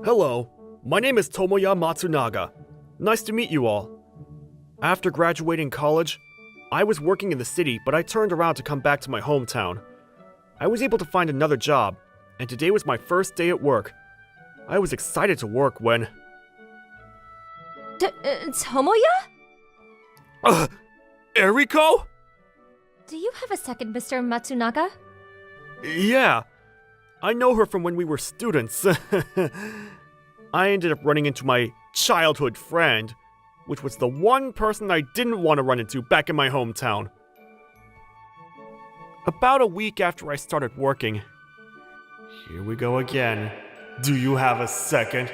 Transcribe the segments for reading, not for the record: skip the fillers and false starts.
Hello, my name is Tomoya Matsunaga. Nice to meet you all. After graduating college, I was working in the city, but I turned around to come back to my hometown. I was able to find another job, and today was my first day at work. I was excited to work when... Tomoya? Eriko? Do you have a second, Mr. Matsunaga? Yeah, I know her from when we were students. I ended up running into my childhood friend, which was the one person I didn't want to run into back in my hometown. About a week after I started working. Here we go again. Do you have a second?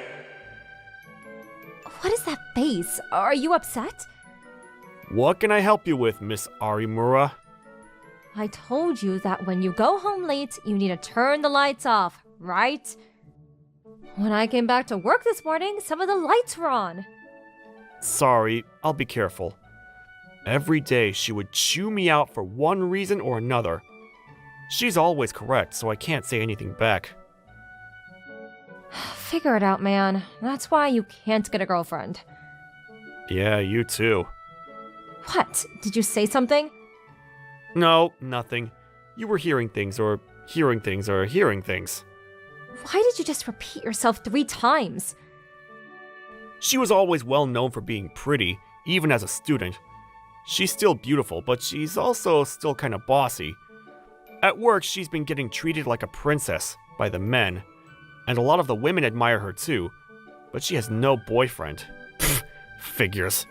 What is that face? Are you upset? What can I help you with, Miss Arimura? I told you that when you go home late, you need to turn the lights off, right? When I came back to work this morning, some of the lights were on. Sorry, I'll be careful. Every day she would chew me out for one reason or another. She's always correct, so I can't say anything back. Figure it out, man. That's why you can't get a girlfriend. Yeah, you too. What? Did you say something? No, nothing. You were hearing things, or hearing things, or hearing things. Why did you just repeat yourself 3 times? She was always well known for being pretty, even as a student. She's still beautiful, but she's also still kind of bossy. At work, she's been getting treated like a princess by the men, and a lot of the women admire her too, but she has no boyfriend. Pfft, figures.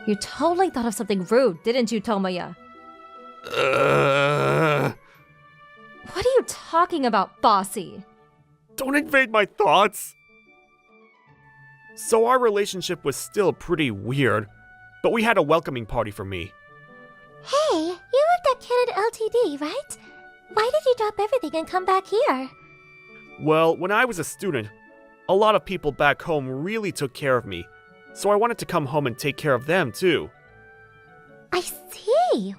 You totally thought of something rude, didn't you, Tomoya? What are you talking about, bossy? Don't invade my thoughts! So our relationship was still pretty weird, but we had a welcoming party for me. Hey, you worked at Canon Ltd, right? Why did you drop everything and come back here? Well, when I was a student, a lot of people back home really took care of me, so I wanted to come home and take care of them too. I see.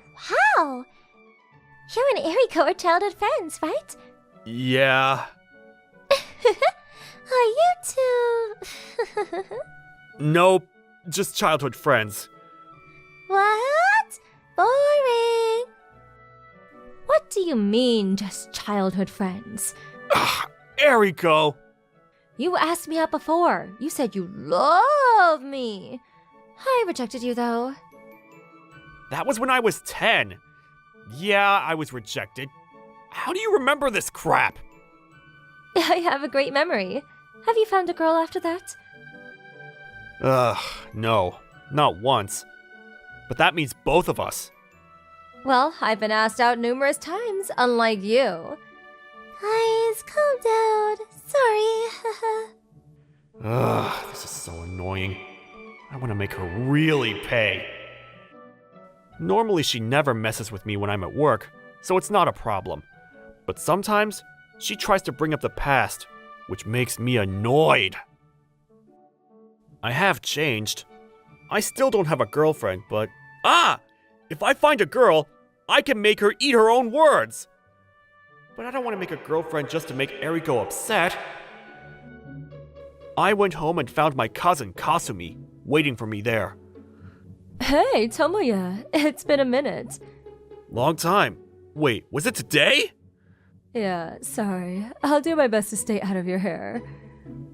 Wow. You and Eriko are childhood friends, right? Yeah. Are you two... Nope, just childhood friends. What? Boring. What do you mean, just childhood friends? Ugh, Eriko! You asked me out before. You said you love me. I rejected you, though. That was when I was 10. Yeah, I was rejected. How do you remember this crap? I have a great memory. Have you found a girl after that? No. Not once. But that means both of us. Well, I've been asked out numerous times, unlike you. Guys, calm down. Sorry. This is so annoying. I want to make her really pay. Normally, she never messes with me when I'm at work, so it's not a problem. But sometimes, she tries to bring up the past, which makes me annoyed. I have changed. I still don't have a girlfriend, but... If I find a girl, I can make her eat her own words! But I don't want to make a girlfriend just to make Eriko upset. I went home and found my cousin, Kasumi, waiting for me there. Hey, Tomoya. It's been a minute. Long time. Wait, was it today? Yeah, sorry. I'll do my best to stay out of your hair.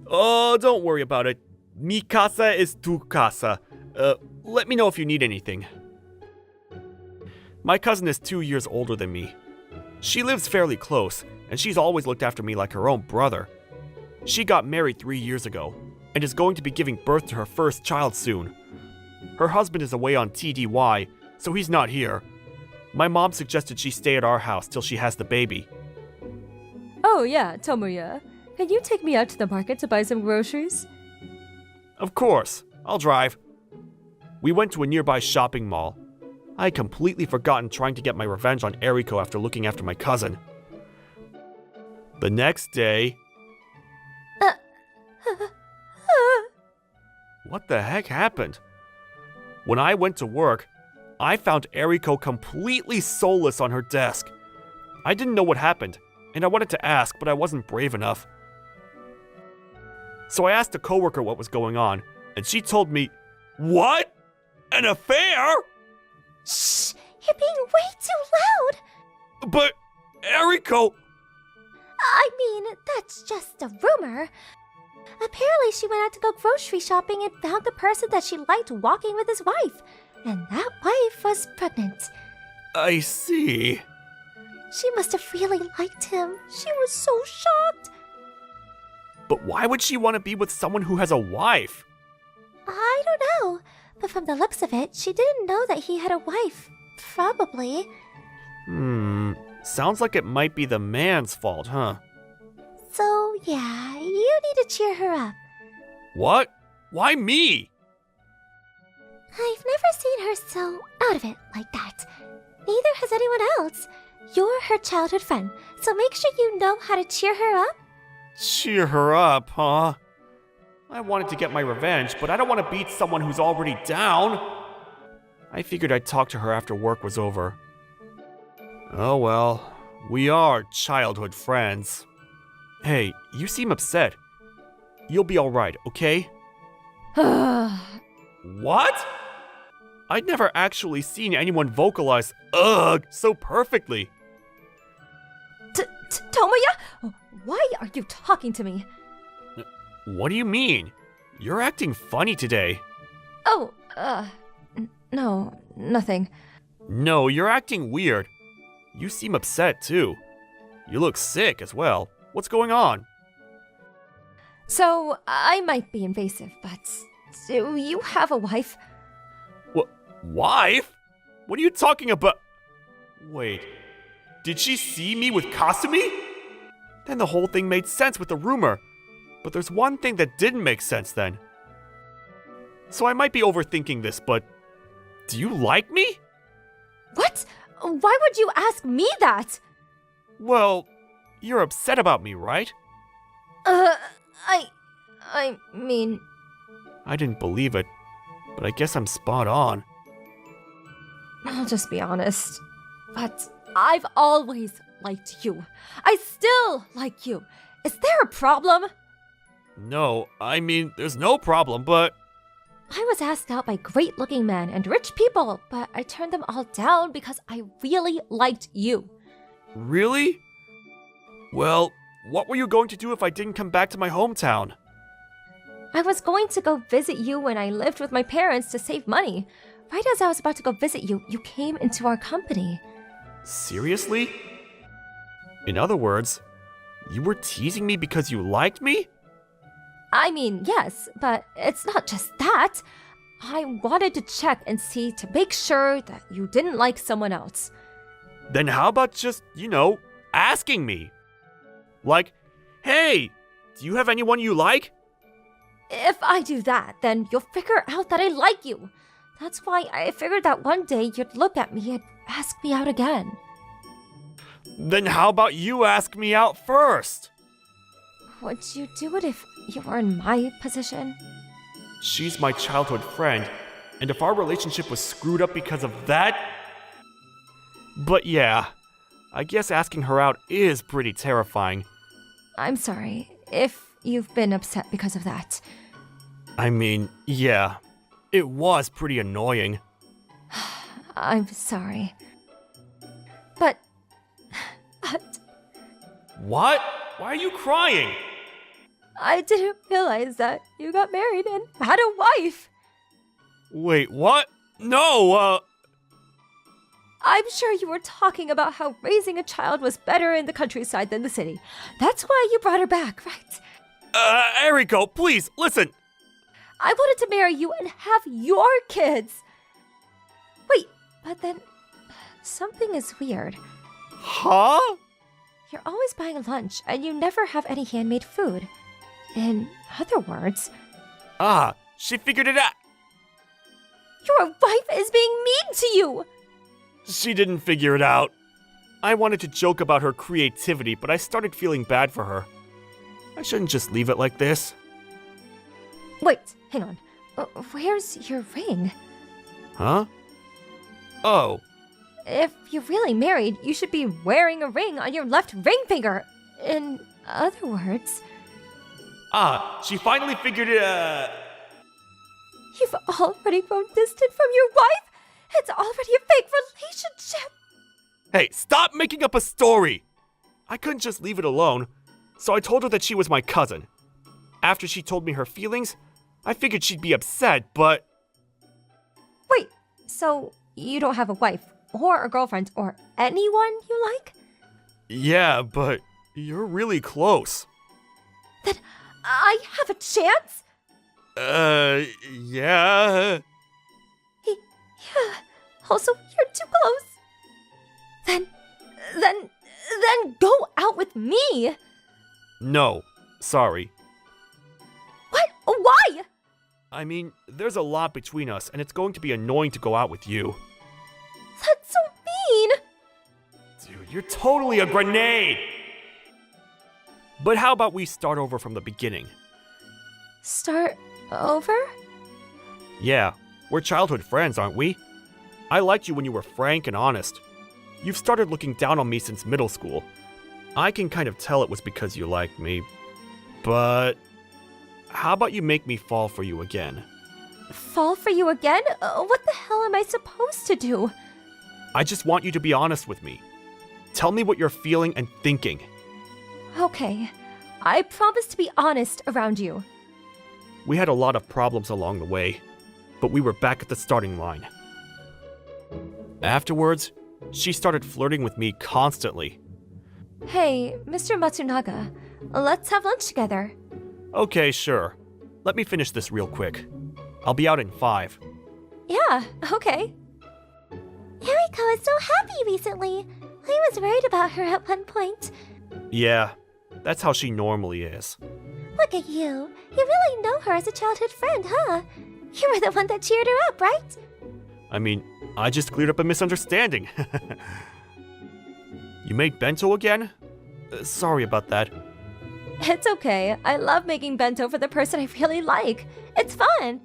Oh, don't worry about it. Mi casa is tu casa. Let me know if you need anything. My cousin is 2 years older than me. She lives fairly close, and she's always looked after me like her own brother. She got married 3 years ago, and is going to be giving birth to her first child soon. Her husband is away on TDY, so he's not here. My mom suggested she stay at our house till she has the baby. Oh yeah, Tomoya. Can you take me out to the market to buy some groceries? Of course, I'll drive. We went to a nearby shopping mall. I had completely forgotten trying to get my revenge on Eriko after looking after my cousin. The next day... What the heck happened? When I went to work, I found Eriko completely soulless on her desk. I didn't know what happened, and I wanted to ask, but I wasn't brave enough. So I asked a coworker what was going on, and she told me, "What? An affair?" Shh! You're being way too loud! But, Eriko... I mean, that's just a rumor. Apparently, she went out to go grocery shopping and found the person that she liked walking with his wife. And that wife was pregnant. I see. She must have really liked him. She was so shocked. But why would she want to be with someone who has a wife? I don't know. But from the looks of it, she didn't know that he had a wife. Probably. Sounds like it might be the man's fault, huh? So, yeah, you need to cheer her up. What? Why me? I've never seen her so out of it like that. Neither has anyone else. You're her childhood friend, so make sure you know how to cheer her up. Cheer her up, huh? I wanted to get my revenge, but I don't want to beat someone who's already down. I figured I'd talk to her after work was over. Oh well, we are childhood friends. Hey, you seem upset. You'll be alright, okay? What? I'd never actually seen anyone vocalize "ugh" so perfectly. Tomoya? Why are you talking to me? What do you mean? You're acting funny today. Oh, no, nothing. No, you're acting weird. You seem upset too. You look sick as well. What's going on? So, I might be invasive, but do you have a wife? What? Wife? What are you talking about? Wait, did she see me with Kasumi? Then the whole thing made sense with the rumor. But there's one thing that didn't make sense then. So I might be overthinking this, but do you like me? What? Why would you ask me that? Well, you're upset about me, right? I mean... I didn't believe it, but I guess I'm spot on. I'll just be honest. But I've always liked you. I still like you. Is there a problem? No, I mean, there's no problem, but... I was asked out by great-looking men and rich people, but I turned them all down because I really liked you. Really? Well, what were you going to do if I didn't come back to my hometown? I was going to go visit you when I lived with my parents to save money. Right as I was about to go visit you, you came into our company. Seriously? In other words, you were teasing me because you liked me? I mean, yes, but it's not just that. I wanted to check and see to make sure that you didn't like someone else. Then how about just, asking me? Like, hey, do you have anyone you like? If I do that, then you'll figure out that I like you. That's why I figured that one day you'd look at me and ask me out again. Then how about you ask me out first? Would you do it if you were in my position? She's my childhood friend, and if our relationship was screwed up because of that... But yeah, I guess asking her out is pretty terrifying. I'm sorry if you've been upset because of that. I mean, yeah, it was pretty annoying. I'm sorry. But... What? Why are you crying? I didn't realize that you got married and had a wife. Wait, what? No, I'm sure you were talking about how raising a child was better in the countryside than the city. That's why you brought her back, right? Eriko, please, listen. I wanted to marry you and have your kids. Wait, but then something is weird. Huh? You're always buying lunch and you never have any handmade food. In other words... Ah, she figured it out. Your wife is being mean to you! She didn't figure it out. I wanted to joke about her creativity, but I started feeling bad for her. I shouldn't just leave it like this. Wait, hang on. Where's your ring? Huh? Oh. If you're really married, you should be wearing a ring on your left ring finger. In other words... She finally figured it, You've already grown distant from your wife? It's already a fake relationship! Hey, stop making up a story! I couldn't just leave it alone, so I told her that she was my cousin. After she told me her feelings, I figured she'd be upset, but... Wait, so you don't have a wife, or a girlfriend, or anyone you like? Yeah, but you're really close. Then I have a chance? Yeah. Yeah. Also, you're too close. Then go out with me! No, sorry. What? Why? I mean, there's a lot between us, and it's going to be annoying to go out with you. That's so mean! Dude, you're totally a grenade! But how about we start over from the beginning? Start over? Yeah, we're childhood friends, aren't we? I liked you when you were frank and honest. You've started looking down on me since middle school. I can kind of tell it was because you liked me. But how about you make me fall for you again? Fall for you again? What the hell am I supposed to do? I just want you to be honest with me. Tell me what you're feeling and thinking. Okay, I promise to be honest around you. We had a lot of problems along the way, but we were back at the starting line. Afterwards, she started flirting with me constantly. Hey, Mr. Matsunaga, let's have lunch together. Okay, sure. Let me finish this real quick. I'll be out in 5. Yeah, okay. Eriko is so happy recently. I was worried about her at one point. Yeah, that's how she normally is. Look at you. You really know her as a childhood friend, huh? You were the one that cheered her up, right? I mean, I just cleared up a misunderstanding. You made bento again? Sorry about that. It's okay. I love making bento for the person I really like. It's fun.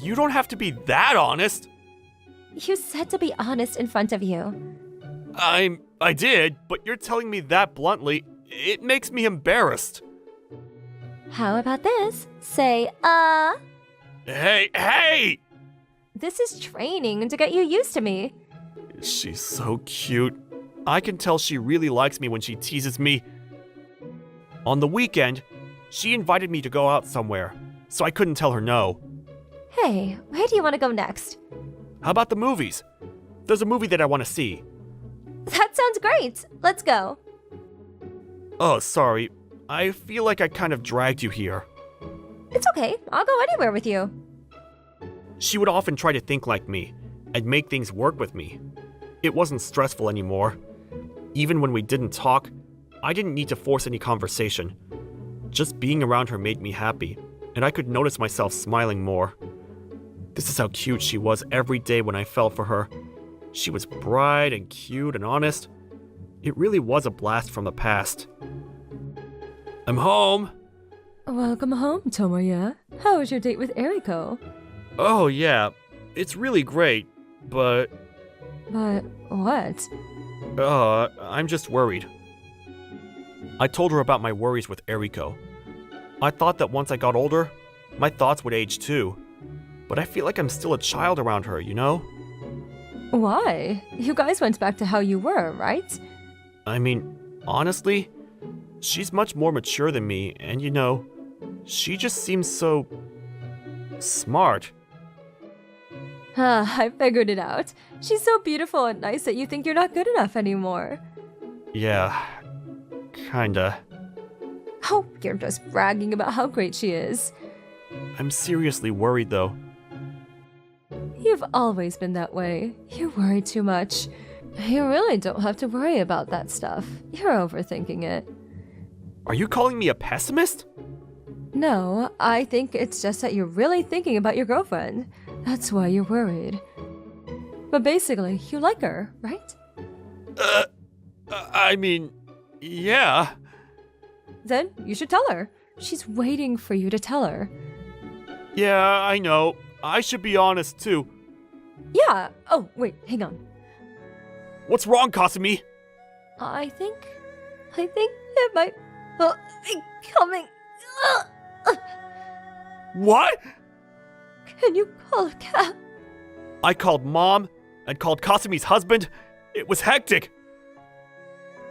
You don't have to be that honest. You said to be honest in front of you. I did, but you're telling me that bluntly. It makes me embarrassed. How about this? Say, Hey! This is training to get you used to me. She's so cute. I can tell she really likes me when she teases me. On the weekend, she invited me to go out somewhere, so I couldn't tell her no. Hey, where do you want to go next? How about the movies? There's a movie that I want to see. That sounds great. Let's go. Oh, sorry. I feel like I kind of dragged you here. It's okay. I'll go anywhere with you. She would often try to think like me and make things work with me. It wasn't stressful anymore. Even when we didn't talk, I didn't need to force any conversation. Just being around her made me happy, and I could notice myself smiling more. This is how cute she was every day when I fell for her. She was bright and cute and honest. It really was a blast from the past. I'm home! Welcome home, Tomoya. How was your date with Eriko? Oh yeah, it's really great, but... But what? I'm just worried. I told her about my worries with Eriko. I thought that once I got older, my thoughts would age too. But I feel like I'm still a child around her, you know? Why? You guys went back to how you were, right? I mean, honestly, she's much more mature than me, and you know, she just seems so... smart. I figured it out. She's so beautiful and nice that you think you're not good enough anymore. Yeah, kinda. Oh, you're just bragging about how great she is. I'm seriously worried though. You've always been that way. You worry too much. You really don't have to worry about that stuff. You're overthinking it. Are you calling me a pessimist? No, I think it's just that you're really thinking about your girlfriend. That's why you're worried. But basically, you like her, right? I mean, yeah. Then you should tell her. She's waiting for you to tell her. Yeah, I know. I should be honest too. Yeah. Oh, wait, hang on. What's wrong, Kasumi? I think it might be coming. What? Can you call a cab? I called Mom and called Kasumi's husband. It was hectic.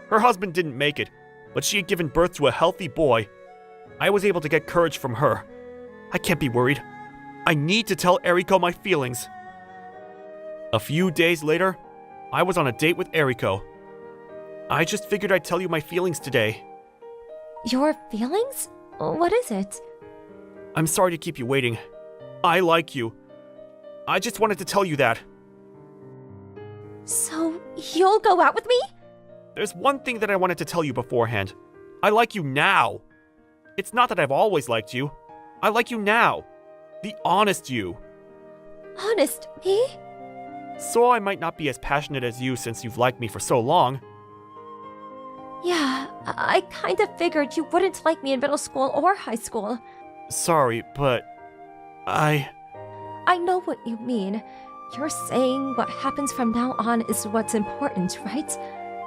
Her husband didn't make it, but she had given birth to a healthy boy. I was able to get courage from her. I can't be worried. I need to tell Eriko my feelings. A few days later, I was on a date with Eriko. I just figured I'd tell you my feelings today. Your feelings? What is it? I'm sorry to keep you waiting. I like you. I just wanted to tell you that. So, you'll go out with me? There's one thing that I wanted to tell you beforehand. I like you now. It's not that I've always liked you. I like you now. The honest you. Honest me? So I might not be as passionate as you since you've liked me for so long. Yeah, I kind of figured you wouldn't like me in middle school or high school. Sorry, but I know what you mean. You're saying what happens from now on is what's important, right?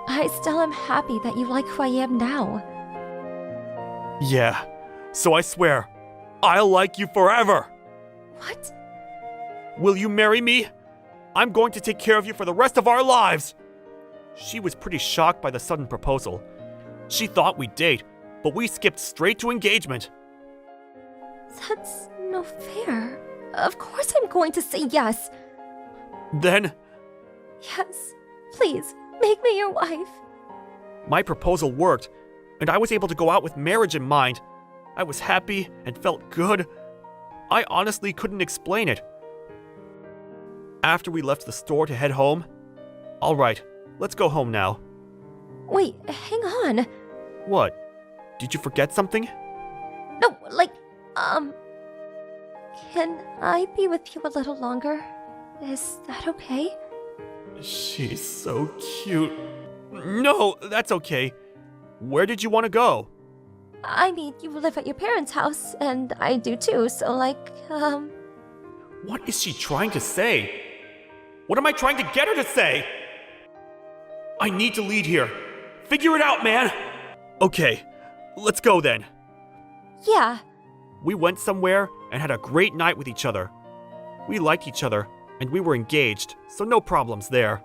I still am happy that you like who I am now. Yeah. So I swear, I'll like you forever. What? Will you marry me? I'm going to take care of you for the rest of our lives. She was pretty shocked by the sudden proposal. She thought we'd date, but we skipped straight to engagement. That's no fair. Of course I'm going to say yes. Then, Yes. Please, make me your wife. my proposal worked, and I was able to go out with marriage in mind. I was happy and felt good. I honestly couldn't explain it. After we left the store to head home, all right, let's go home now. Wait, hang on. What? Did you forget something? No, can I be with you a little longer? Is that okay? She's so cute. No, that's okay. Where did you want to go? I mean, you live at your parents' house, and I do too, so What is she trying to say? What am I trying to get her to say? I need to lead here. Figure it out, man. Okay, let's go then. yeah. We went somewhere and had a great night with each other. We liked each other, and we were engaged, so no problems there.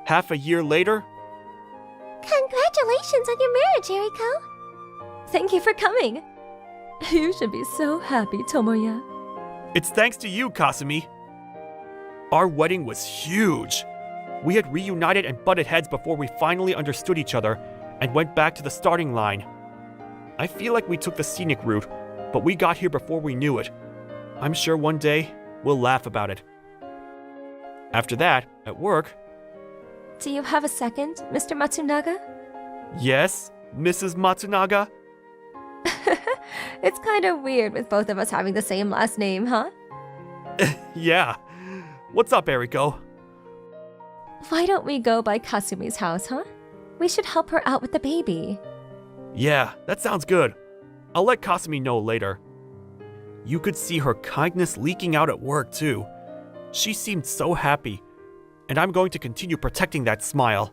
Half a year later, Congratulations on your marriage, Eriko. Thank you for coming. You should be so happy, Tomoya. it's thanks to you, Kasumi. Our wedding was huge. We had reunited and butted heads before we finally understood each other and went back to the starting line. I feel like we took the scenic route, but we got here before we knew it. I'm sure one day we'll laugh about it. After that, at work, Do you have a second, Mr. Matsunaga? yes, Mrs. Matsunaga? It's kind of weird with both of us having the same last name, huh? Yeah. What's up, Eriko? Why don't we go by Kasumi's house, huh? We should help her out with the baby. Yeah, that sounds good. I'll let Kasumi know later. You could see her kindness leaking out at work, too. She seemed so happy, and I'm going to continue protecting that smile.